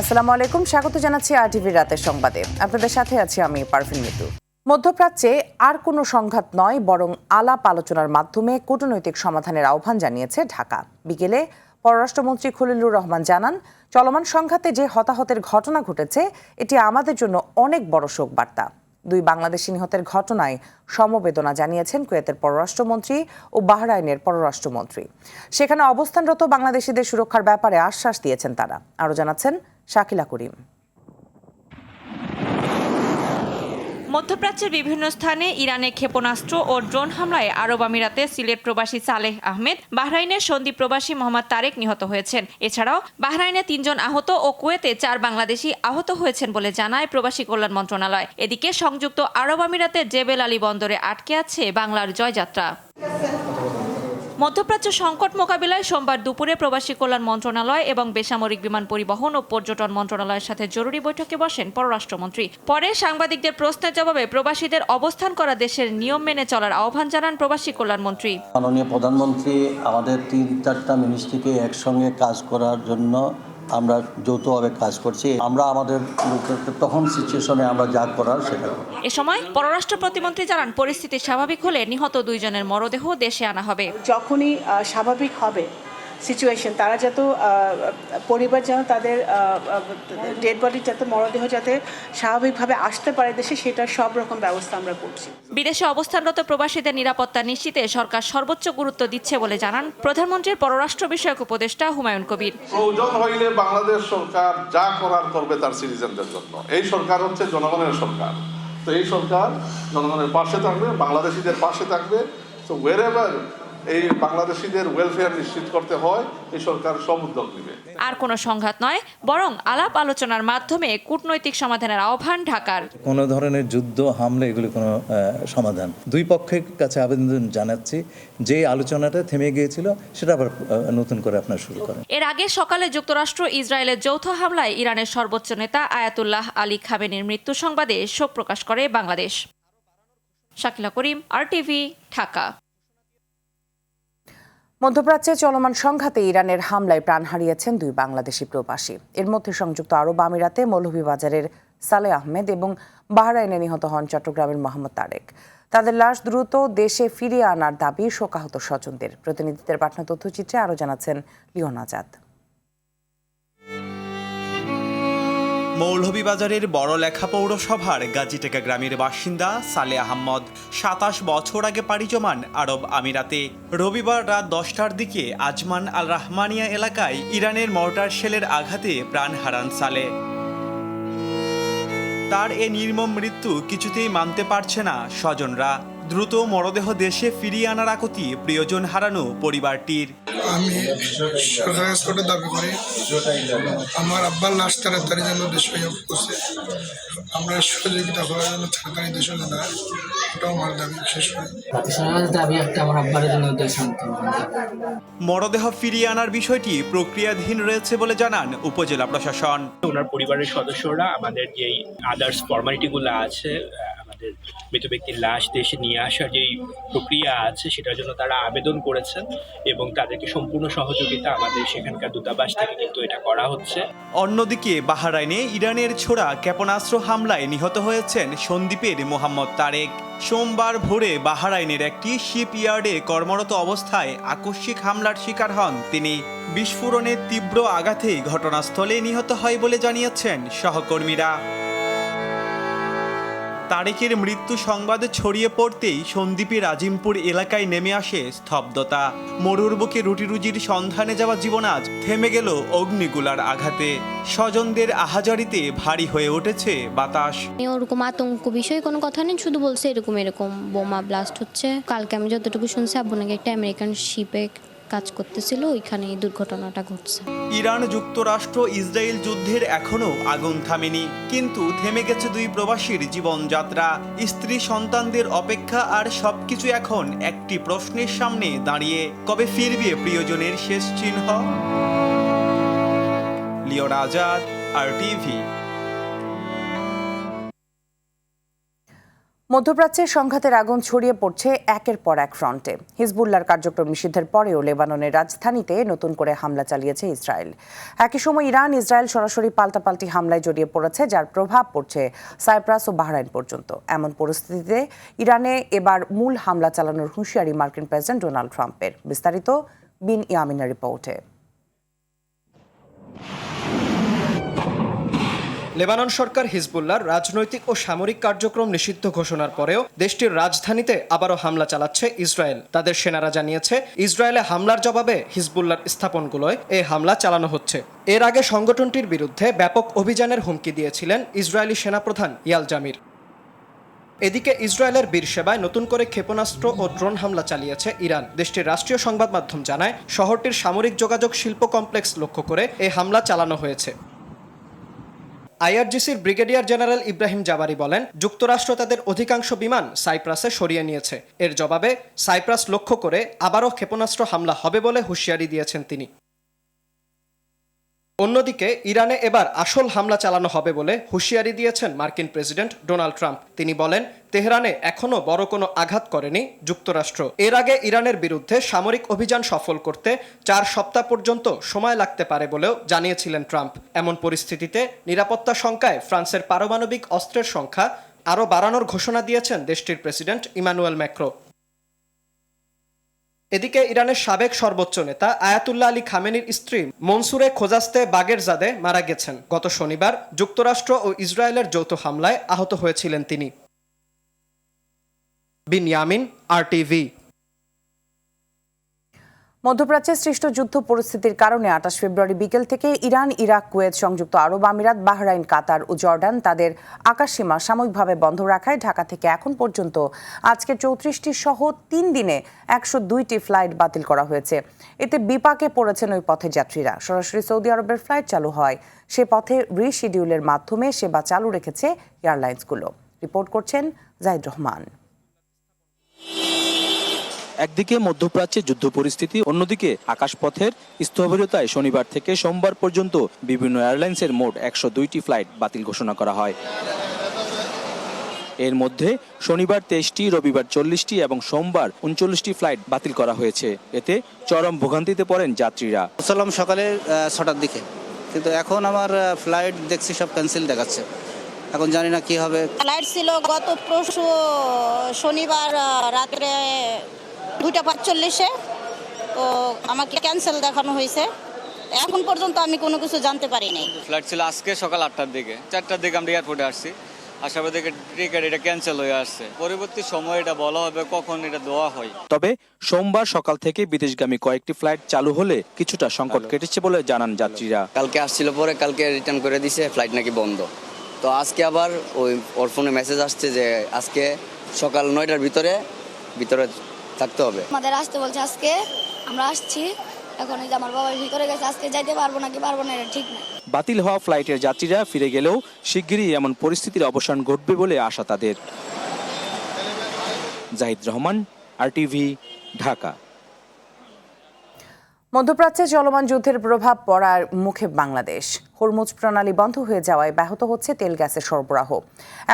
আসসালামু আলাইকুম, স্বাগত জানাচ্ছি আরটিভির রাতের সংবাদে। আপনাদের সাথে আছি আমি পারভিন মিতু। মধ্যপ্রাচ্যে আর কোনো সংঘাত নয়, বরং আলাপ আলোচনার মাধ্যমে কূটনৈতিক সমাধানের আহ্বান জানিয়েছে ঢাকা। বিকেলে পররাষ্ট্রমন্ত্রী খলিলুর রহমান জানান, চলমান সংঘাতে যে হতাহতের ঘটনা ঘটেছে এটি আমাদের জন্য অনেক বড় শোক বার্তা। দুই বাংলাদেশি নিহতের ঘটনায় সমবেদনা জানিয়েছেন কুয়েতের পররাষ্ট্রমন্ত্রী ও বাহরাইনের পররাষ্ট্রমন্ত্রী। সেখানে অবস্থানরত বাংলাদেশিদের সুরক্ষার ব্যাপারে আশ্বাস দিয়েছেন তারা। আরও জানাচ্ছেন শাকিলা করিম। মধ্যপ্রাচ্যের বিভিন্ন স্থানে ইরানের ক্ষেপণাস্ত্র ও ড্রোন হামলায় আরব আমিরাতে সিলেট প্রবাসী সালেহ আহমেদ, বাহরাইনের সন্দ্বীপ প্রবাসী মোহাম্মদ তারেক নিহত হয়েছেন। এছাড়াও বাহরাইনে 3 জন আহত ও কুয়েতে 4 বাংলাদেশি আহত হয়েছেন বলে জানায় প্রবাসী কল্যাণ মন্ত্রণালয়। এদিকে সংযুক্ত আরব আমিরাতের জেবেল আলী বন্দরে আটকে আছে বাংলার জয়যাত্রা। মধ্যপ্রাচ্য সংকট মোকাবিলায় সোমবার দুপুরে প্রবাসী কল্যাণ মন্ত্রণালয় এবং বেসামরিক বিমান পরিবহন ও পর্যটন মন্ত্রণালয়ের সাথে জরুরি বৈঠকে বসেন পররাষ্ট্রমন্ত্রী। পরে সাংবাদিকদের প্রশ্নের জবাবে প্রবাসীদের অবস্থান করা দেশের নিয়ম মেনে চলার আহ্বান জানান প্রবাসী কল্যাণ মন্ত্রী। মাননীয় প্রধানমন্ত্রী আমাদের 3-4টা মিনিস্ট্রিকে একসঙ্গে কাজ করার জন্য আমরা যৌথভাবে কাজ করছি। আমরা আমাদের তখন সিচুয়েশনে আমরা যা করার সেটা করব। এ সময় পররাষ্ট্র প্রতিমন্ত্রী জানান, পরিস্থিতি স্বাভাবিক হলে নিহত 2 জনের মরদেহ দেশে আনা হবে। যখনই স্বাভাবিক হবে সিচুয়েশন, তারা যাতে পরিবার যেন তাদের ডেড বডি যাতে মরদেহ যাতে স্বাভাবিকভাবে আসতে পারে দেশে, সেটার সব রকম ব্যবস্থা আমরা করছি। বিদেশে অবস্থানরত প্রবাসীদের নিরাপত্তা নিশ্চিতে সরকার সর্বোচ্চ গুরুত্ব দিচ্ছে বলে জানান প্রধানমন্ত্রীর পররাষ্ট্র বিষয়ক উপদেষ্টা হুমায়ুন কবির। প্রয়োজন হইলে বাংলাদেশ সরকার যা করার করবে তার সিটিজেনদের জন্য। এই সরকার হচ্ছে জনগণের সরকার। তো এই সরকার জনগণের পাশে থাকবে, বাংলাদেশিদের পাশে থাকবে। তো ওয়েরএভার এই বাংলাদেশিদের ওয়েলফেয়ার নিশ্চিত করতে হয়, এই সরকার সব উদ্যোগ নেবে। আর কোনো সংঘাত নয়, বরং আলাপ আলোচনার মাধ্যমে কূটনৈতিক সমাধানের আহ্বান ঢাকার। কোনো ধরনের যুদ্ধ হামলা এগুলি কোনো সমাধান। দুই পক্ষের কাছে আবেদন জানাচ্ছি যে আলোচনাটা থেমে গিয়েছিল সেটা আবার নতুন করে আপনারা শুরু করেন। এর আগে সকালে যুক্তরাষ্ট্র ইসরায়েলের যৌথ হামলায় ইরানের সর্বোচ্চ নেতা আয়াতুল্লাহ আলী খামেনির মৃত্যু সংবাদে শোক প্রকাশ করে বাংলাদেশ। শাকিলা করিম, আরটিভি, ঢাকা। মধ্যপ্রাচ্যে চলমান সংঘাতে ইরানের হামলায় প্রাণ হারিয়েছেন 2 বাংলাদেশি প্রবাসী। এর মধ্যে সংযুক্ত আরব আমিরাতে মৌলভীবাজারের সালেহ আহমেদ এবং বাহরাইনে নিহত হন চট্টগ্রামের মোহাম্মদ তারেক। তাদের লাশ দ্রুত দেশে ফিরিয়ে আনার দাবি শোকাহত স্বজনদের। প্রতিনিধিদের পাঠানো তথ্যচিত্রে আরও জানাচ্ছেন লিওন আজাদ। মৌলভীবাজারের বড়লেখা পৌরসভার গাজীটেকা গ্রামের বাসিন্দা সালেহ আহমদ 27 বছর আগে পাড়ি জমান আরব আমিরাতে। রবিবার রাত 10টার দিকে আজমান আল রাহমানিয়া এলাকায় ইরানের মর্টার শেলের আঘাতে প্রাণ হারান সালেহ। তার এ নির্মম মৃত্যু কিছুতেই মানতে পারছে না স্বজনরা। দ্রুত মরদেহ দেশে ফিরিয়ে আনার আকুতি প্রিয়জন হারানো পরিবারটির। আমি সরকারের কাছে দাবি করি আমার আব্বার লাশ তাড়াতাড়ি যেন দেশে করছে, আমরা সহযোগিতা করার জন্য তাড়াতাড়ি দেশে জানা, ওটাও আমার দাবি। বিশেষ করে দাবি একটা আমার আব্বার জন্য দেশ আনতে। মরদেহ ফিরিয়ে আনার বিষয়টি প্রক্রিয়াধীন রয়েছে বলে জানান উপজেলা প্রশাসন। ওনার পরিবারের সদস্যরা আমাদের যেই আদার্স ফর্মালিটিগুলো আছে, আমাদের মৃত ব্যক্তির লাশ দেশে নিয়ে আসার যেই প্রক্রিয়া আছে সেটার জন্য তারা আবেদন করেছেন এবং তাদেরকে সম্পূর্ণ সহযোগিতা আমাদের সেখানকার দূতাবাস থেকে কিন্তু এটা করা হচ্ছে। অন্যদিকে বাহরাইনে ইরানের ছোড়া ক্ষেপণাস্ত্র হামলায় নিহত হয়েছেন সন্দ্বীপের মোহাম্মদ তারেক। সোমবার ভোরে বাহরাইনের একটি শিপইয়ার্ডে কর্মরত অবস্থায় আকস্মিক হামলার শিকার হন তিনি। বিস্ফোরণের তীব্র আঘাতে ঘটনাস্থলে নিহত হয় বলে জানিয়েছেন সহকর্মীরা। তারেকের মৃত্যু সংবাদ ছড়িয়ে পড়তেই সন্দ্বীপের আজিমপুর এলাকায় নেমে আসে স্তব্ধতা। মরুর বুকে রুটিরুজির সন্ধানে যাওয়া জীবন আজ থেমে গেল অগ্নিগুলার আঘাতে। স্বজনদের আহাজারিতে ভারী হয়ে উঠেছে বাতাস। ওরকম আতঙ্ক বিষয়ে কোনো কথা নেই, শুধু বলছে এরকম বোমা ব্লাস্ট হচ্ছে। কালকে আমি যতটুকু শুনছি আব্বু নাকি একটা আমেরিকান শিপে কাজ করতেছিল, ওইখানে এই দুর্ঘটনাটা ঘটছে। ইরান যুক্তরাষ্ট্র ইসরায়েল যুদ্ধের এখনো আগুন থামেনি, কিন্তু থেমে গেছে 2 প্রবাসীর জীবনযাত্রা। স্ত্রী সন্তানদের অপেক্ষা আর সবকিছু এখন একটি প্রশ্নের সামনে দাঁড়িয়ে, কবে ফিরবে প্রিয়জনের শেষ চিহ্ন? লিওন আজাদ, আরটিভি। মধ্যপ্রাচ্যে সংঘাতের আগুন ছড়িয়ে পড়ছে একের পর এক ফ্রন্টে। হিজবুল্লাহর কার্যক্রম নিষিদ্ধের পরেও লেবাননের রাজধানীতে নতুন করে হামলা চালিয়েছে ইসরায়েল। একই সময় ইসরায়েল সরাসরি পাল্টাপাল্টি হামলায় জড়িয়ে পড়েছে, যার প্রভাব পড়ছে সাইপ্রাস ও বাহরাইন পর্যন্ত। এমন পরিস্থিতিতে ইরানে এবার মূল হামলা চালানোর হুঁশিয়ারি মার্কিন প্রেসিডেন্ট ডোনাল্ড ট্রাম্পের। বিস্তারিত বিন ইয়ামিনের রিপোর্টে। লেবানন সরকার হিজবুল্লাহর রাজনৈতিক ও সামরিক কার্যক্রম নিষিদ্ধ ঘোষণার পরেও দেশটির রাজধানীতে আবারও হামলা চালাচ্ছে ইসরায়েল। তাদের সেনারা জানিয়েছে, ইসরায়েলে হামলার জবাবে হিজবুল্লাহর স্থাপনগুলোয় এই হামলা চালানো হচ্ছে। এর আগে সংগঠনটির বিরুদ্ধে ব্যাপক অভিযানের হুমকি দিয়েছিলেন ইসরায়েলি সেনাপ্রধান ইয়াল জামির। এদিকে ইসরায়েলের বীরসেবায় নতুন করে ক্ষেপণাস্ত্র ও ড্রোন হামলা চালিয়েছে ইরান। দেশটির রাষ্ট্রীয় সংবাদ মাধ্যম জানায়, শহরটির সামরিক যোগাযোগ শিল্প কমপ্লেক্স লক্ষ্য করে এই হামলা চালানো হয়েছে। আইআরজিসির ব্রিগেডিয়ার জেনারেল ইব্রাহিম জাবারি বলেন, যুক্তরাষ্ট্র তাদের অধিকাংশ বিমান সাইপ্রাসে সরিয়ে নিয়েছে। এর জবাবে সাইপ্রাস লক্ষ্য করে আবারও ক্ষেপণাস্ত্র হামলা হবে বলে হুঁশিয়ারি দিয়েছেন তিনি। অন্যদিকে ইরানে এবার আসল হামলা চালানো হবে বলে হুঁশিয়ারি দিয়েছেন মার্কিন প্রেসিডেন্ট ডোনাল্ড ট্রাম্প। তিনি বলেন, তেহরানে এখনও বড় কোনো আঘাত করেনি যুক্তরাষ্ট্র। এর আগে ইরানের বিরুদ্ধে সামরিক অভিযান সফল করতে 4 সপ্তাহ পর্যন্ত সময় লাগতে পারে বলেও জানিয়েছিলেন ট্রাম্প। এমন পরিস্থিতিতে নিরাপত্তা শঙ্কায় ফ্রান্সের পারমাণবিক অস্ত্রের সংখ্যা আরও বাড়ানোর ঘোষণা দিয়েছেন দেশটির প্রেসিডেন্ট ইমানুয়েল ম্যাক্রো। এদিকে ইরানের সাবেক সর্বোচ্চ নেতা আয়াতুল্লাহ আলী খামেনির স্ত্রী মনসুরে খোজাস্তে বাগেরজাদে মারা গেছেন। গত শনিবার যুক্তরাষ্ট্র ও ইসরায়েলের যৌথ হামলায় আহত হয়েছিলেন তিনি। বিন ইয়ামিন, RTV। মধ্যপ্রাচ্যে সৃষ্ট যুদ্ধ পরিস্থিতির কারণে 28 ফেব্রুয়ারি বিকেল থেকে ইরান, ইরাক, কুয়েত, সংযুক্ত আরব আমিরাত, বাহরাইন, কাতার ও জর্ডান তাদের আকাশসীমা সাময়িকভাবে বন্ধ রাখায় ঢাকা থেকে এখন পর্যন্ত আজকে 34টি সহ 3 দিনে 102টি ফ্লাইট বাতিল করা হয়েছে। এতে বিপাকে পড়েছেন ওই পথের যাত্রীরা। সরাসরি সৌদি আরবের ফ্লাইট চালু হয়, সে পথে রিশিডিউলের মাধ্যমে সেবা চালু রেখেছে এয়ারলাইন্সগুলো। রিপোর্ট করছেন জাহিদ রহমান। একদিকে মধ্যপ্রাচ্যে যুদ্ধ পরিস্থিতি, অন্যদিকে আকাশপথের স্থবিরতায় শনিবার থেকে সোমবার পর্যন্ত বিভিন্ন এয়ারলাইন্সের মোট 102টি ফ্লাইট বাতিল ঘোষণা করা হয়। এর মধ্যে শনিবার 23টি, রবিবার 40টি এবং সোমবার 39টি ফ্লাইট বাতিল করা হয়েছে। এতে চরম ভোগান্তিতে পড়েন যাত্রীরা। সালাম সকালে 6টার দিকে, কিন্তু এখন আমার ফ্লাইট দেখছি সব ক্যান্সেল দেখাচ্ছে। এখন জানি না কি হবে। ফ্লাইট ছিল গত পরশু শনিবার রাত্রে 2:45-এ, তো আমাকে ক্যান্সেল দেখানো হয়েছে। এখন পর্যন্ত আমি কোনো কিছু জানতে পারি নাই। ফ্লাইট ছিল আজকে সকাল 8টার দিকে, 4টার দিকে আমরা এয়ারপোর্টে আসছি। আসার থেকে টিকিট এটা ক্যান্সেল হয়ে আসছে। পরবর্তী সময় এটা বলা হবে কখন এটা দেওয়া হয়। তবে সোমবার সকাল থেকে বিদেশগামী কয়েকটি ফ্লাইট চালু হলে কিছুটা সংকট কেটেছে বলে জানান যাত্রীরা। কালকে আসছিল, পরে কালকে রিটার্ন করে দিছে, ফ্লাইট নাকি বন্ধ। তো আজকে আবার ওর ফোনে মেসেজ আসছে যে আজকে সকাল 9টার ভিতরে থাকতে হবে। আমাদের আসতে বলছে, আজকে আমরা আসছি। এখন এই যে আমার বাবার ভিতরে গেছে, আজকে যাইতে পারবো নাকি পারবো না এটা ঠিক না। বাতিল হওয়া ফ্লাইটের যাত্রীরা ফিরে গেলেও শিগগিরই এমন পরিস্থিতির অবসান ঘটবে বলে আশা তাদের। জাহিদ রহমান, RTV, ঢাকা। মধ্যপ্রাচ্যে চলমান যুদ্ধের প্রভাব পড়ার মুখে বাংলাদেশ। হরমুজ প্রণালী বন্ধ হয়ে যাওয়ায় ব্যাহত হচ্ছে তেল গ্যাসের সরবরাহ।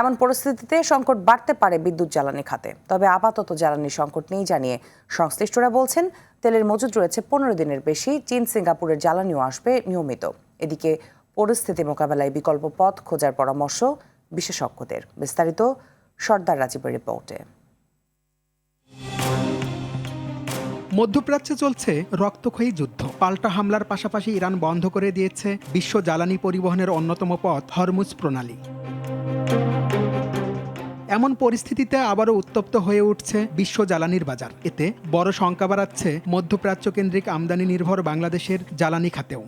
এমন পরিস্থিতিতে সংকট বাড়তে পারে বিদ্যুৎ জ্বালানি খাতে। তবে আপাতত জ্বালানি সংকট নেই জানিয়ে সংশ্লিষ্টরা বলছেন, তেলের মজুদ রয়েছে 15 দিনের বেশি। চীন, সিঙ্গাপুরের জ্বালানিও আসবে নিয়মিত। এদিকে পরিস্থিতি মোকাবেলায় বিকল্প পথ খোঁজার পরামর্শ বিশেষজ্ঞদের। বিস্তারিত সর্দার রাজীবের রিপোর্টে। মধ্যপ্রাচ্যে চলছে রক্তক্ষয়ী যুদ্ধ। পাল্টা হামলার পাশাপাশি ইরান বন্ধ করে দিয়েছে বিশ্ব জ্বালানি পরিবহনের অন্যতম পথ হরমুজ প্রণালী। এমন পরিস্থিতিতে আবারও উত্তপ্ত হয়ে উঠছে বিশ্ব জ্বালানির বাজার। এতে বড় শঙ্কা বাড়াচ্ছে মধ্যপ্রাচ্য কেন্দ্রিক আমদানি নির্ভর বাংলাদেশের জ্বালানি খাতেও।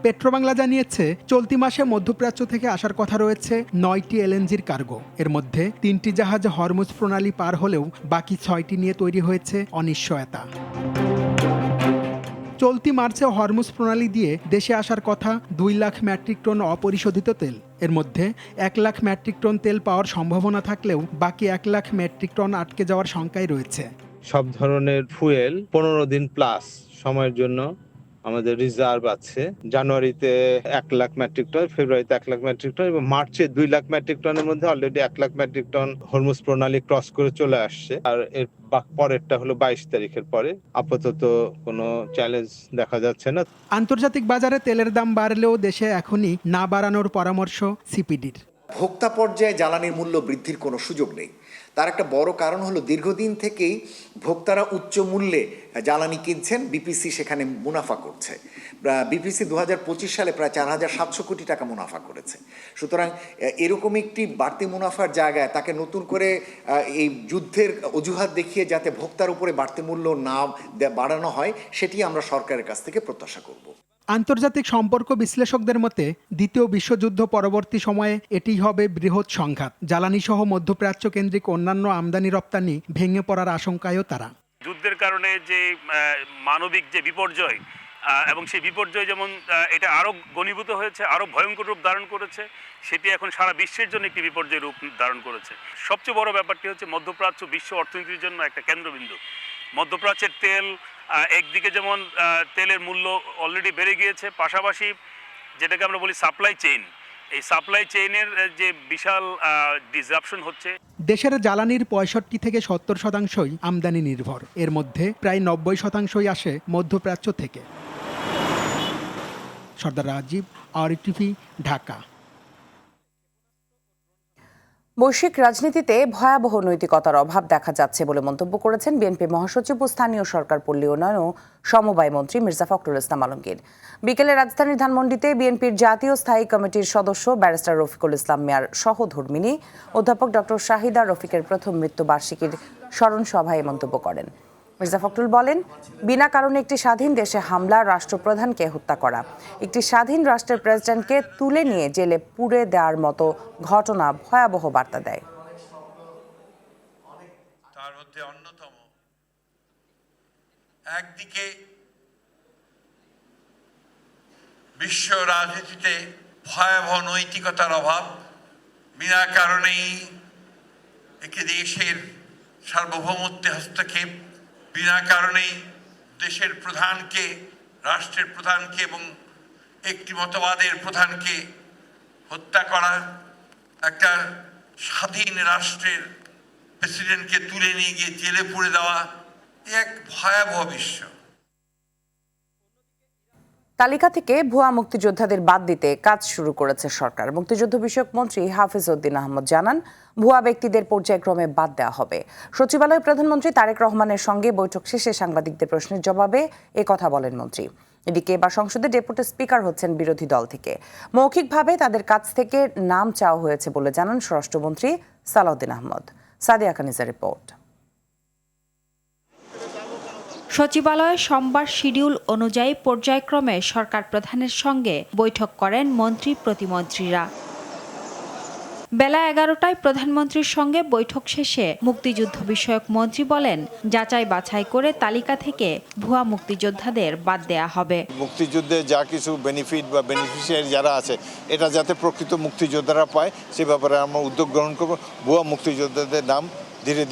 পেট্রোবাংলা জানিয়েছে, চলতি মাসে মধ্যপ্রাচ্য থেকে আসার কথা রয়েছে 9টি LNGর কার্গো। এর মধ্যে 3টি জাহাজ হরমুজ প্রণালী পার হলেও বাকি 6টি নিয়ে তৈরি হয়েছে অনিশ্চয়তা। চলতি মার্চে হরমুজ প্রণালী দিয়ে দেশে আসার কথা 2 লাখ মেট্রিক টন অপরিশোধিত তেল। এর মধ্যে 1 লাখ মেট্রিক টন তেল পাওয়ার সম্ভাবনা থাকলেও বাকি 1 লাখ মেট্রিক টন আটকে যাওয়ার শঙ্কাই রয়েছে। সব ধরনের ফুয়েল 15 দিন প্লাস সময়ের জন্য আমাদের রিজার্ভ আছে। জানুয়ারিতে 1 লাখ মেট্রিক টন, ফেব্রুয়ারিতে 1 লাখ মেট্রিক টন এবং মার্চে 2 লাখ মেট্রিক টনের মধ্যে already 1 lakh metric ton Hormuz প্রণালী ক্রস করে চলে আসছে। আর এর পরেরটা হলো 22 তারিখের পরে। আপাতত কোনো চ্যালেঞ্জ দেখা যাচ্ছে না। আন্তর্জাতিক বাজারে তেলের দাম বাড়লেও দেশে এখনই না বাড়ানোর পরামর্শ সিপিডির। ভোক্তা পর্যায়ে জ্বালানির মূল্য বৃদ্ধির কোনো সুযোগ নেই। তার একটা বড় কারণ হলো দীর্ঘদিন থেকেই ভোক্তারা উচ্চ মূল্যে জ্বালানি কিনছেন, বিপিসি সেখানে মুনাফা করছে। বিপিসি 2025 সালে প্রায় 4700 কোটি টাকা মুনাফা করেছে। সুতরাং এরকম একটি বাড়তি মুনাফার জায়গায় তাকে নতুন করে এই যুদ্ধের অজুহাত দেখিয়ে যাতে ভোক্তার উপরে বাড়তি মূল্য না বাড়ানো হয়, সেটি আমরা সরকারের কাছ থেকে প্রত্যাশা করব। আন্তর্জাতিক সম্পর্ক বিশ্লেষকদের মতে দ্বিতীয় বিশ্বযুদ্ধ পরবর্তী সময়ে এটিই হবে বৃহৎ সংঘাত। জ্বালানি সহ মধ্যপ্রাচ্য কেন্দ্রিক অন্যান্য আমদানি রপ্তানি ভেঙে পড়ার আশঙ্কায়ও তারা। যুদ্ধের কারণে যে মানবিক যে বিপর্যয় এবং সেই বিপর্যয় যেমন এটা আরও ঘনীভূত হয়েছে, আরও ভয়ঙ্কর রূপ ধারণ করেছে, সেটি এখন সারা বিশ্বের জন্য একটি বিপর্যয় রূপ ধারণ করেছে। সবচেয়ে বড় ব্যাপারটি হচ্ছে মধ্যপ্রাচ্য বিশ্ব অর্থনীতির জন্য একটা কেন্দ্রবিন্দু। মধ্যপ্রাচ্যের তেল একদিকে যেমন তেলের মূল্য অলরেডি বেড়ে গিয়েছে, পাশাপাশি যেটাকে আমরা বলি সাপ্লাই চেইন, এই সাপ্লাই চেইনের যে বিশাল ডিসরাপশন হচ্ছে। দেশের জ্বালানির 65 থেকে 70% আমদানি নির্ভর। এর মধ্যে প্রায় 90% আসে মধ্যপ্রাচ্য থেকে। সর্দার রাজীব, আরটিভি, ঢাকা। বৈশ্বিক রাজনীতিতে ভয়াবহ নৈতিকতার অভাব দেখা যাচ্ছে বলে মন্তব্য করেছেন বিএনপি মহাসচিব ও স্থানীয় সরকার পল্লী উন্নয়ন ও সমবায় মন্ত্রী মির্জা ফখরুল ইসলাম আলমগীর। বিকেলে রাজধানীর ধানমন্ডিতে বিএনপির জাতীয় স্থায়ী কমিটির সদস্য ব্যারিস্টার রফিকুল ইসলাম মিয়ার সহধর্মিণী অধ্যাপক ডক্টর শাহিদা রফিকের প্রথম মৃত্যুবার্ষিকীর স্মরণ সভায় মন্তব্য করেন। মির্জা ফখরুল বলেন, বিনা কারণে একটি স্বাধীন দেশে হামলা, রাষ্ট্রপ্রধানকে হত্যা করা, একটি স্বাধীন রাষ্ট্রের প্রেসিডেন্টকে তুলে নিয়ে জেলে পুড়ে দেওয়ার মতো ঘটনা ভয়াবহ বার্তা দেয়। তার মধ্যে অন্যতম, একদিকে বিশ্ব রাজনীতিতে ভয়াবহ নৈতিকতার অভাব, বিনা কারণেই একটি দেশের সার্বভৌমত্বে হস্তক্ষেপ, বিনা কারণেই দেশের প্রধানকে, রাষ্ট্রের প্রধানকে এবং একটি মতবাদের প্রধানকে হত্যা করা, একটা স্বাধীন রাষ্ট্রের প্রেসিডেন্টকে তুলে নিয়ে গিয়ে জেলে পুরে দেওয়া, এক ভয়াবহ বিশ্ব। তালিকা থেকে ভুয়া মুক্তিযোদ্ধাদের বাদ দিতে কাজ শুরু করেছে সরকার। মুক্তিযুদ্ধ বিষয়ক মন্ত্রী হাফিজ উদ্দিন আহমদ জানান, ভুয়া ব্যক্তিদের পর্যায়ক্রমে বাদ দেওয়া হবে। সচিবালয়ে প্রধানমন্ত্রী তারেক রহমানের সঙ্গে বৈঠক শেষে সাংবাদিকদের প্রশ্নের জবাবে কথা বলেন মন্ত্রী। এদিকে এবার সংসদে ডেপুটি স্পিকার হচ্ছেন বিরোধী দল থেকে। মৌখিকভাবে তাদের কাছ থেকে নাম চাওয়া হয়েছে বলে জানান স্বরাষ্ট্রমন্ত্রী সালাউদ্দিন আহমদ। সাদিয়া কানিজার রিপোর্ট। সচিবালয়ে সোমবার শিডিউল অনুযায়ী পর্যায়ক্রমে সরকার প্রধানের সঙ্গে বৈঠক করেন মন্ত্রী প্রতিমন্ত্রীরা। বেলা 11টায় প্রধানমন্ত্রীর সঙ্গে বৈঠক শেষে মুক্তিযুদ্ধ বিষয়ক মন্ত্রী বলেন, যাচাই বাছাই করে তালিকা থেকে ভুয়া মুক্তিযোদ্ধাদের বাদ দেয়া হবে। মুক্তিযুদ্ধে যা কিছু বেনিফিট বা বেনিফিশিয়ারি যারা আছে, এটা যাতে প্রকৃত মুক্তিযোদ্ধারা পায় সে ব্যাপারে আমরা উদ্যোগ গ্রহণ করব। ভুয়া মুক্তিযোদ্ধাদের নাম ধীরে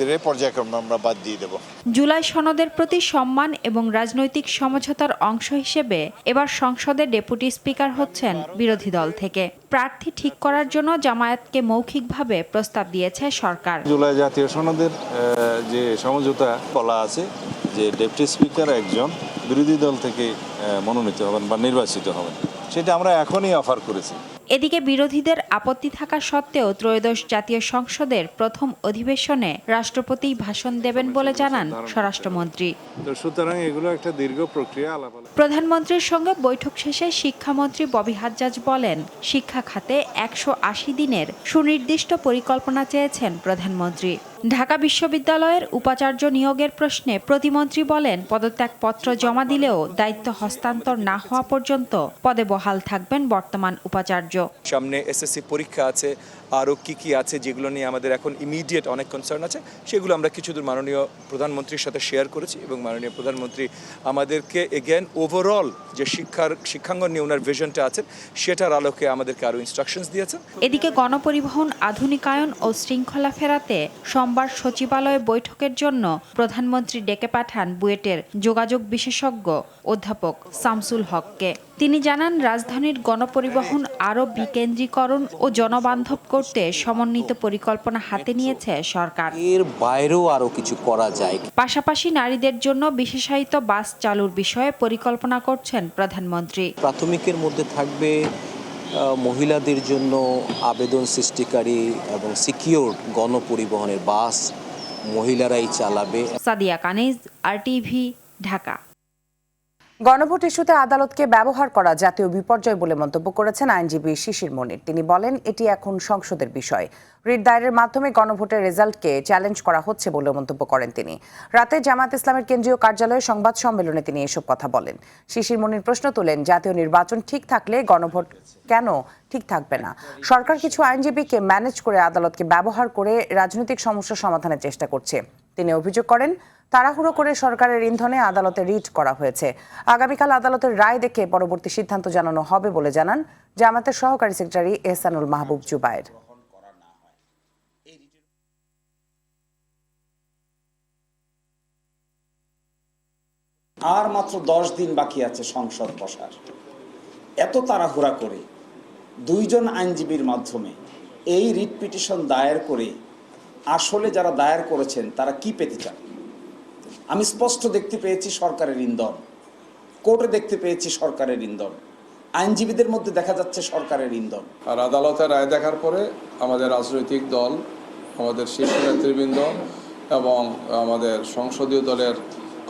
ধীরে পর্যায়ক্রমে আমরা বাদ দিয়ে দেব। জুলাই সনদের প্রতি সম্মান এবং রাজনৈতিক সমঝোতার অংশ হিসেবে এবার সংসদে ডেপুটি স্পিকার হচ্ছেন বিরোধী দল থেকে। প্রার্থী ঠিক করার জন্য জামায়াতকে মৌখিকভাবে প্রস্তাব দিয়েছে সরকার। জুলাই জাতীয় সনদের যে সমঝোতা বলা আছে যে ডেপুটি স্পিকার একজন বিরোধী দল থেকে মনোনীত হবেন বা নির্বাচিত হবেন, সেটা আমরা এখনই অফার করেছি। এদিকে বিরোধীদের আপত্তি থাকা সত্ত্বেও ত্রয়োদশ জাতীয় সংসদের প্রথম অধিবেশনে রাষ্ট্রপতি ভাষণ দেবেন বলে জানান স্বরাষ্ট্রমন্ত্রী। সুতরাং এগুলো একটা দীর্ঘ প্রক্রিয়া। প্রধানমন্ত্রীর সঙ্গে বৈঠক শেষে শিক্ষামন্ত্রী ববি হাজ্জাজ বলেন, শিক্ষা খাতে 180 দিনের সুনির্দিষ্ট পরিকল্পনা চেয়েছেন প্রধানমন্ত্রী। ঢাকা বিশ্ববিদ্যালয়ের উপাচার্য নিয়োগের প্রশ্নে প্রতিমন্ত্রী বলেন, পদত্যাগপত্র জমা দিলেও দায়িত্ব হস্তান্তর না হওয়া পর্যন্ত পদে বহাল থাকবেন বর্তমান উপাচার্য। সামনে এসএসসি পরীক্ষা আছে, আরও কি আছে যেগুলো নিয়ে আমাদের এখন ইমিডিয়েট অনেক কনসার্ন আছে, সেগুলো আমরা কিছুদূর মাননীয় প্রধানমন্ত্রীর সাথে শেয়ার করেছি এবং মাননীয় প্রধানমন্ত্রী আমাদেরকে এগেন ওভারঅল যে শিক্ষাঙ্গন নিয়ে ওনার ভিশনটা আছে সেটার আলোকে আমাদেরকে আরও ইনস্ট্রাকশনস দিয়েছেন। এদিকে গণপরিবহন আধুনিকায়ন ও শৃঙ্খলা ফেরাতে সোমবার সচিবালয়ে বৈঠকের জন্য প্রধানমন্ত্রী ডেকে পাঠান বুয়েটের যোগাযোগ বিশেষজ্ঞ অধ্যাপক শামসুল হককে। তিনি জানান, রাজধানীর গণপরিবহন আরও বিকেন্দ্রীকরণ ও জনবান্ধব করতে সমন্বিত পরিকল্পনা হাতে নিয়েছে সরকার। এর বাইরেও আরও কিছু করা যায়। পাশাপাশি নারীদের জন্য বিশেষায়িত বাস চালুর বিষয়ে পরিকল্পনা করছেন প্রধানমন্ত্রী। প্রাথমিকের মধ্যে থাকবে মহিলাদের জন্য আবেদন সৃষ্টিকারী এবং সিকিউর গণপরিবহনের বাস মহিলারাই চালাবে। সাদিয়া কানিজ, RTV, ঢাকা। গণভোট ইস্যুতে আদালতকে ব্যবহার করা জাতীয় বিপর্যয় বলে মন্তব্য করেছেন আইনজীবী শিশির মনির। তিনি বলেন, এটি এখন সংসদের বিষয়। রিট দায়েরের মাধ্যমে গণভোটের রেজাল্টকে চ্যালেঞ্জ করা হচ্ছে বলে মন্তব্য করেন তিনি। রাতে জামায়াত ইসলামের কেন্দ্রীয় কার্যালয়ে সংবাদ সম্মেলনে তিনি এসব কথা বলেন। শিশির মনির প্রশ্ন তোলেন, জাতীয় নির্বাচন ঠিক থাকলে গণভোট কেন ঠিক থাকবে না? সরকার কিছু আইনজীবীকে ম্যানেজ করে আদালতকে ব্যবহার করে রাজনৈতিক সমস্যা সমাধানের চেষ্টা করছে। তিনি অভিযোগ করেন, তাড়াহুড়ো করে সরকারের ইন্ধনে আদালতে রিট করা হয়েছে। আগামীকাল আদালতের রায় দেখে পরবর্তী সিদ্ধান্ত জানানো হবে বলে জানান জামায়াতের সহকারী সেক্রেটারি এহসানুল মাহবুব জুবায়ের। আর মাত্র 10 দিন বাকি আছে সংসদ বসার। এত তাড়াহুড়া করে 2 জন আইনজীবীর মাধ্যমে এই রিট পিটিশন দায়ের করে আসলে যারা দায়ের করেছেন তারা কি পেতে চান? আমি স্পষ্ট দেখতে পেয়েছি সরকারের ইন্ধন, কোর্টে দেখতে পেয়েছি সরকারের ইন্ধন, আইনজীবীদের মধ্যে দেখা যাচ্ছে সরকারের ইন্ধন। আর আদালতের রায় দেখার পরে আমাদের রাজনৈতিক দল, আমাদের শীর্ষ নেতৃবৃন্দ এবং আমাদের সংসদীয় দলের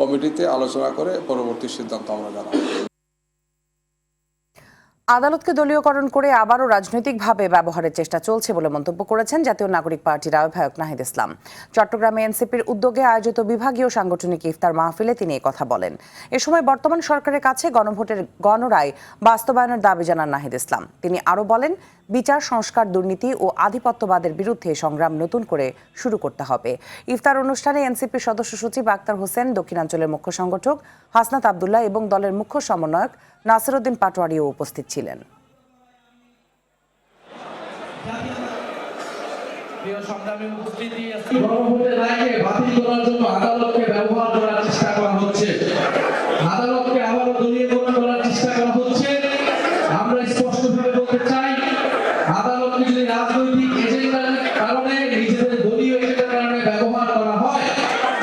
কমিটিতে আলোচনা করে পরবর্তী সিদ্ধান্ত আমরা জানাবো। আদালতকে দলীয়করণ করে আবারও রাজনৈতিকভাবে ব্যবহারের চেষ্টা চলছে বলে মন্তব্য করেছেন জাতীয় নাগরিক পার্টির আহ্বায়ক নাহিদ ইসলাম। চট্টগ্রামে এনসিপির উদ্যোগে আয়োজিত বিভাগীয় সাংগঠনিক ইফতার মাহফিলে তিনি কথা বলেন। এ সময় বর্তমান সরকারের কাছে গণভোটের গণরায় বাস্তবায়নের দাবি জানান নাহিদ ইসলাম। তিনি আরও বলেন, বিচার সংস্কার, দুর্নীতি ও আধিপত্যবাদের বিরুদ্ধে সংগ্রাম নতুন করে শুরু করতে হবে। ইফতার অনুষ্ঠানে এনসিপির সদস্য সচিব আক্তার হোসেন, দক্ষিণাঞ্চলের মুখ্য সংগঠক হাসনাত আবদুল্লাহ এবং দলের মুখ্য সমন্বয়ক নাসিরউদ্দিন পাটোয়ারিও উপস্থিত ছিলেন। আদালতকে আবারও দলীয়করণ করার চেষ্টা করা হচ্ছে। আমরা স্পষ্টভাবে বলতে চাই, আদালতকে যদি রাজনৈতিক এজেন্ডার কারণে, নিজেদের দলীয় এজেন্ডার কারণে ব্যবহার করা হয়,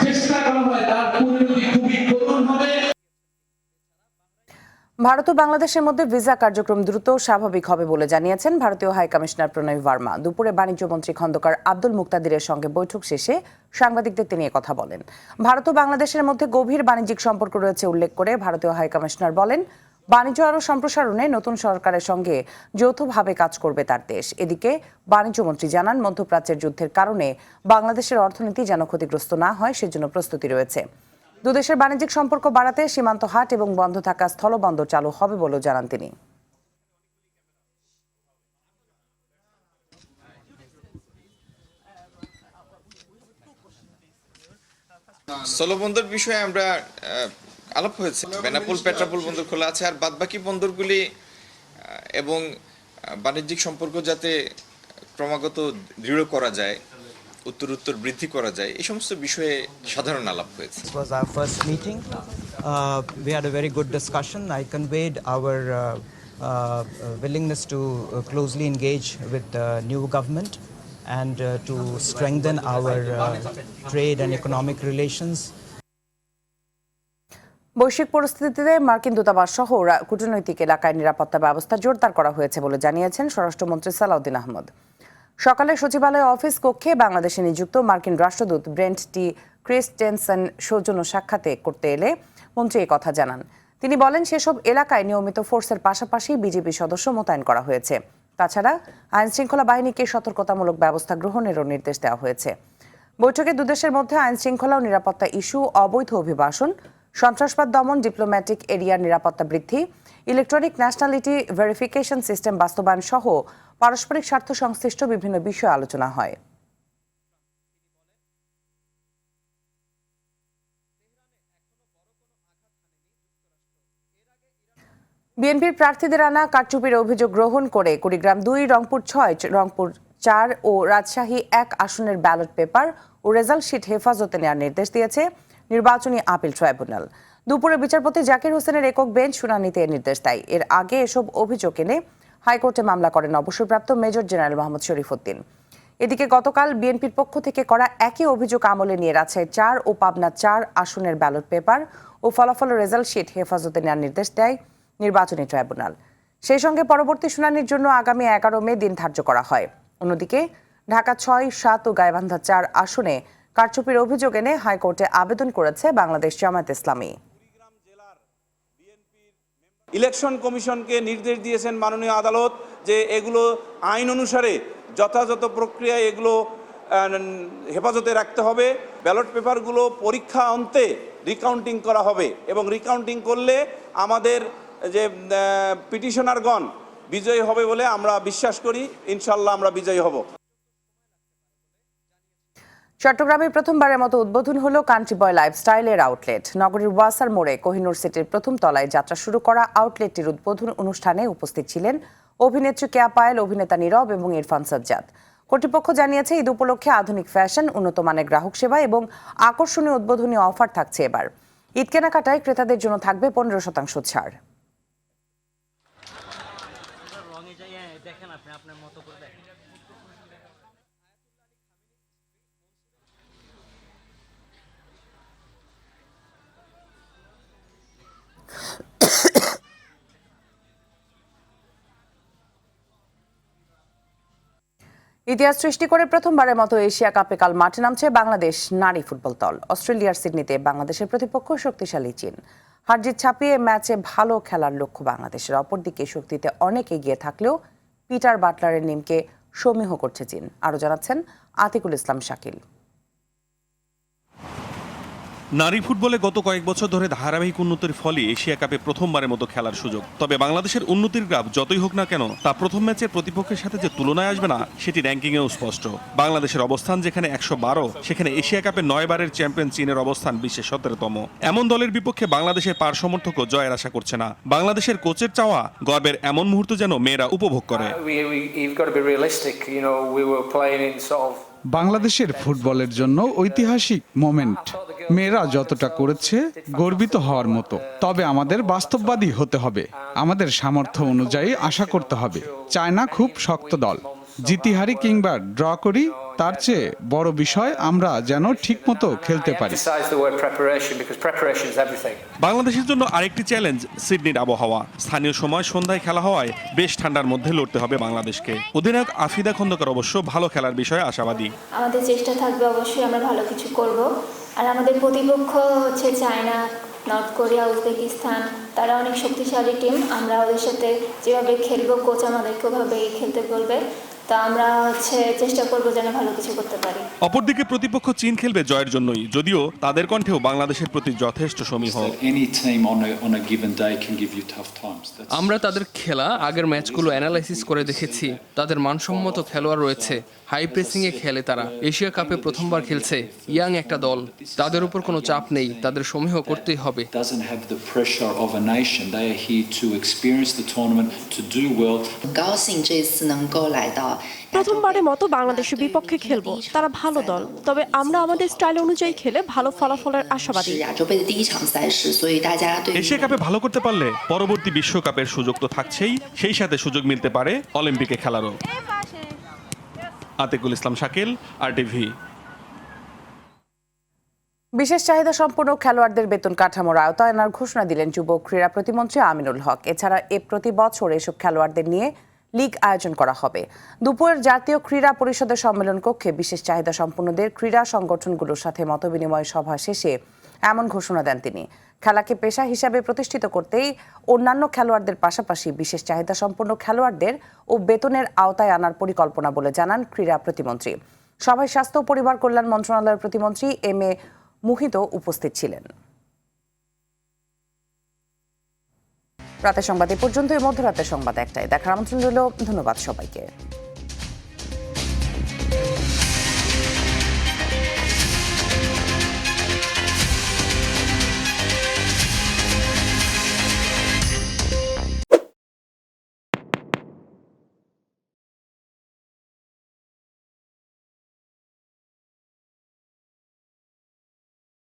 চেষ্টা করা হয়, তার পরিণতি খুবই করুণ হবে। ভারত ও বাংলাদেশের মধ্যে ভিসা কার্যক্রম দ্রুত স্বাভাবিক হবে বলে জানিয়েছেন ভারতীয় হাই কমিশনার প্রণয় ভার্মা। দুপুরে বাণিজ্য মন্ত্রী খন্দকার আব্দুল মুক্তাদিরের সঙ্গে বৈঠক শেষে সাংবাদিকদের তিনি কথা বলেন। ভারত ও বাংলাদেশের মধ্যে গভীর বাণিজ্যিক সম্পর্ক রয়েছে উল্লেখ করে ভারতীয় হাই কমিশনার বলেন, বাণিজ্য আরও সম্প্রসারণে নতুন সরকারের সঙ্গে যৌথভাবে কাজ করবে তার দেশ। এদিকে বাণিজ্যমন্ত্রী জানান, মধ্যপ্রাচ্যের যুদ্ধের কারণে বাংলাদেশের অর্থনীতি যেন ক্ষতিগ্রস্ত না হয় সেজন্য প্রস্তুতি রয়েছে। দুদেশের বাণিজ্যিক সম্পর্ক বাড়াতে সীমান্ত হাট এবং বন্ধ থাকা স্থলবন্দর চালু হবে বলেও জানান তিনি। স্থলবন্দর বিষয়ে আমরা আলাপ হয়েছে। বেনাপোল পেট্রাপোল বন্দর খোলা আছে, আর বাদবাকি বন্দরগুলি এবং বাণিজ্যিক সম্পর্ক যাতে ক্রমাগত দৃঢ় করা যায়, উত্তর বৃদ্ধি করা যায়, এই সমস্ত বিষয়ে সাধারণ আলাপ হয়েছে। This was our first meeting. We had a very good discussion. I conveyed our willingness to closely engage with the new government and to strengthen our trade and economic relations. বৈশ্বিক পরিস্থিতিতে মার্কিন দূতাবাস সহ কূটনৈতিক এলাকায় নিরাপত্তা ব্যবস্থা জোরদার করা হয়েছে বলে জানিয়েছেন স্বরাষ্ট্রমন্ত্রী সালাউদ্দিন আহমদ। সকালে সচিবালয় অফিস কক্ষে বাংলাদেশে নিযুক্ত মার্কিন রাষ্ট্রদূত ব্রেন্ট টি ক্রিস্টেনসেন সৌজন্য সাক্ষাৎ করতে এলে মন্ত্রী এই কথা জানান। তিনি বলেন, সেসব এলাকায় নিয়মিত ফোর্সের পাশাপাশি বিজেপি সদস্য মোতায়েন করা হয়েছে। তাছাড়া আইনশৃঙ্খলা বাহিনীকে সতর্কতামূলক ব্যবস্থা গ্রহণেরও নির্দেশ দেওয়া হয়েছে। বৈঠকে দুদেশের মধ্যে আইনশৃঙ্খলা ও নিরাপত্তা ইস্যু, অবৈধ অভিবাসন, সন্ত্রাসবাদ দমন, ডিপ্লোম্যাটিক এরিয়ার নিরাপত্তা বৃদ্ধি, ইলেকট্রনিক ন্যাশনালিটি ভেরিফিকেশন সিস্টেম বাস্তবায়ন সহ পারস্পরিক স্বার্থ সংশ্লিষ্ট বিভিন্ন বিষয়ে আলোচনা হয়। বিএনপির প্রার্থীদের আনা কারচুপির অভিযোগ গ্রহণ করে কুড়িগ্রাম 2, রংপুর 6, রংপুর 4 ও রাজশাহী 1 আসনের ব্যালট পেপার ও রেজাল্ট শিট হেফাজতে নেওয়ার নির্দেশ দিয়েছে নির্বাচনী আপিল ট্রাইব্যুনাল। দুপুরে বিচারপতি জাকির হোসেনের একক বেঞ্চ শুনানিতে এর নির্দেশ দেয়। এর আগে এসব অভিযোগ এনে হাইকোর্টে মামলা করেন অবসরপ্রাপ্ত মেজর জেনারেল মোহাম্মদ শরীফ উদ্দিন। এদিকে গতকাল বিএনপির পক্ষ থেকে করা একই অভিযোগ আমলে নিয়ে রাজশাহী 4 ও পাবনা 4 আসনের ব্যালট পেপার ও ফলাফল রেজাল্ট শিট হেফাজতে নেওয়ার নির্দেশ দেয় নির্বাচনী ট্রাইব্যুনাল। সেই সঙ্গে পরবর্তী শুনানির জন্য আগামী 11 মে দিন ধার্য করা হয়। অন্যদিকে ঢাকা 6, 7 ও গাইবান্ধা 4 আসনে কারচুপির অভিযোগ এনে হাইকোর্টে আবেদন করেছে বাংলাদেশ জামায়াত ইসলামী। ইলেকশন কমিশনকে নির্দেশ দিয়েছেন মাননীয় আদালত যে এগুলো আইন অনুসারে যথাযথ প্রক্রিয়ায় এগুলো হেফাজতে রাখতে হবে। ব্যালট পেপারগুলো পরীক্ষা অন্তে রিকাউন্টিং করা হবে এবং রিকাউন্টিং করলে আমাদের যে পিটিশনারগণ বিজয়ী হবে বলে আমরা বিশ্বাস করি। ইনশাল্লাহ আমরা বিজয়ী হব। চট্টগ্রামে প্রথমবারের মতো উদ্বোধন হলো কান্ট্রি বয় লাইফস্টাইলের আউটলেট। নগরীর ওয়াসার মোড়ে কোহিনুর সিটির প্রথম তলায় যাত্রা শুরু করা আউটলেটটির উদ্বোধন অনুষ্ঠানে উপস্থিত ছিলেন অভিনেত্রী কেয়া পায়েল, অভিনেতা নীরব এবং ইরফান সাজ্জাদ। কর্তৃপক্ষ জানিয়েছে ঈদ উপলক্ষে আধুনিক ফ্যাশন, উন্নত মানের গ্রাহক সেবা এবং আকর্ষণীয় উদ্বোধনী অফার থাকছে এবার। ঈদ কেনাকাটায় ক্রেতাদের জন্য থাকবে 15% ছাড়। ইতিহাস সৃষ্টি করে প্রথমবারের মতো এশিয়া কাপে কাল মাঠে নামছে বাংলাদেশ নারী ফুটবল দল। অস্ট্রেলিয়ার সিডনিতে বাংলাদেশের প্রতিপক্ষ শক্তিশালী চীন। হারজিত ছাপিয়ে ম্যাচে ভালো খেলার লক্ষ্য বাংলাদেশের। অপরদিকে শক্তিতে অনেক এগিয়ে থাকলেও পিটার বাটলারের নিমকে সমীহ করছে চীন। আরও জানাচ্ছেন আতিকুল ইসলাম শাকিল। নারী ফুটবলে গত কয়েক বছর ধরে ধারাবাহিক উন্নতির ফলে এশিয়া কাপে প্রথমবারের মতো খেলার সুযোগ। তবে বাংলাদেশের উন্নতির গ্রাফ যতই হোক না কেন, তা প্রথম ম্যাচের প্রতিপক্ষের সাথে যে তুলনায় আসবে না, সেটি র্যাঙ্কিংয়েও স্পষ্ট। বাংলাদেশের অবস্থান যেখানে 112, সেখানে এশিয়া কাপে 9 বারের চ্যাম্পিয়ন চীনের অবস্থান বিশ্বের 17তম। এমন দলের বিপক্ষে বাংলাদেশের পার সমর্থকও জয়ের আশা করছে না। বাংলাদেশের কোচের চাওয়া গর্বের এমন মুহূর্ত যেন মেয়েরা উপভোগ করে। বাংলাদেশের ফুটবলের জন্য ঐতিহাসিক মোমেন্ট। মেয়েরা যতটা করেছে গর্বিত হওয়ার মতো। তবে আমাদের বাস্তববাদী হতে হবে, আমাদের সামর্থ্য অনুযায়ী আশা করতে হবে। চায়না খুব শক্ত দল, জিতি হারি কিংবা ড্র করি তার চেয়ে বড় বিষয় আমরা যেন ঠিকমতো খেলতে পারি। বাংলাদেশের জন্য আরেকটি চ্যালেঞ্জ সিডনির আবহাওয়া। স্থানীয় সময় সন্ধ্যায় খেলা হওয়ায় বেশ ঠান্ডার মধ্যে লড়তে হবে বাংলাদেশকে। অধিনায়ক আফিদা খন্দকার অবশ্য ভালো খেলার বিষয়ে আশাবাদী। আমাদের চেষ্টা থাকবে, অবশ্যই আমরা ভালো কিছু করব। আর আমাদের প্রতিপক্ষ হচ্ছে চায়না, নর্থ কোরিয়া, উজবেকিস্তান, তারা অনেক শক্তিশালী টিম। আমরা ওদের সাথে যেভাবে খেলবো, কোচ আমাদেরকে ওভাবেই খেলতে বলবে। তা আমরা চেষ্টা করব যেন ভালো কিছু করতে পারি। অপরদিকে প্রতিপক্ষ চীন খেলবে জয়ের জন্যই, যদিও তাদের কণ্ঠেও বাংলাদেশের প্রতি যথেষ্ট সমীহ। আমরা তাদের খেলা আগের ম্যাচগুলো অ্যানালাইসিস করে দেখেছি। তাদের মানসম্মত খেলোয়াড় রয়েছে, হাই প্রেসিংয়ে খেলে তারা। এশিয়া কাপে প্রথমবার খেলছে, ইয়াং একটা দল, তাদের উপর কোনো চাপ নেই, তাদের সমীহ করতেই হবে। প্রথমবারের মতো বাংলাদেশের বিপক্ষে খেলবো, তারা ভালো দল, তবে আমরা আমাদের স্টাইল অনুযায়ী খেলে ভালো ফলাফলের আশাবাদী। এশিয়া কাপে ভালো করতে পারলে পরবর্তী বিশ্বকাপের সুযোগ তো থাকছেই, সেই সাথে সুযোগ মিলতে পারে অলিম্পিকে খেলারও। আতিকুল ইসলাম শাকিল, RTV। বিশেষ চাহিদা সম্পন্ন খেলোয়াড়দের বেতন কাঠামোর আওতায় আনার ঘোষণা দিলেন যুব ক্রীড়া প্রতিমন্ত্রী আমিনুল হক। এছাড়া প্রতি বছর এসব খেলোয়াড়দের নিয়ে লীগ আয়োজন করা হবে। দুপুরের জাতীয় ক্রীড়া পরিষদের সম্মেলন কক্ষে বিশেষ চাহিদা সম্পন্নদের ক্রীড়া সংগঠনগুলোর সাথে মতবিনিময় সভা শেষে এমন ঘোষণা দেন তিনি। খেলাকে পেশা হিসাবে প্রতিষ্ঠিত করতেই অন্যান্য খেলোয়াড়দের পাশাপাশি বিশেষ চাহিদা সম্পন্ন খেলোয়াড়দের ও বেতনের আওতায় আনার পরিকল্পনা বলে জানান ক্রীড়া প্রতিমন্ত্রী। সভায় স্বাস্থ্য ও পরিবার কল্যাণ মন্ত্রণালয়ের প্রতিমন্ত্রী MA মুহিত উপস্থিত ছিলেন। রাতের সংবাদ এ পর্যন্তই। মধ্যরাতের সংবাদ একটাই দেখার আমন্ত্রণ রইল। ধন্যবাদ সবাইকে।